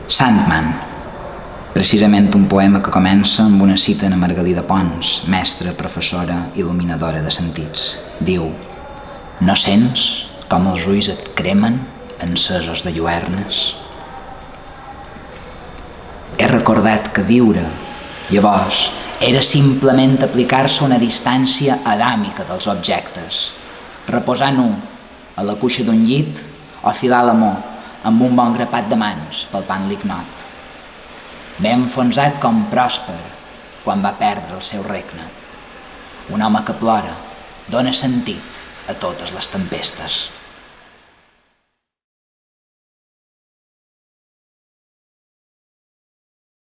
Sandman, precisament un poema que comença amb una cita de Margalida Pons, mestra, professora, il·luminadora de sentits. Diu: «No sents com els ulls et cremen, encesos de lluernes?» He recordat que viure, llavors, era simplement aplicar-se a una distància adàmica dels objectes, reposar nu a la cuixa d'un llit o filar l'amor amb un bon grapat de mans palpant l'ignot. Ben enfonsat com Pròsper quan va perdre el seu regne. Un home que plora dona sentit a totes les tempestes.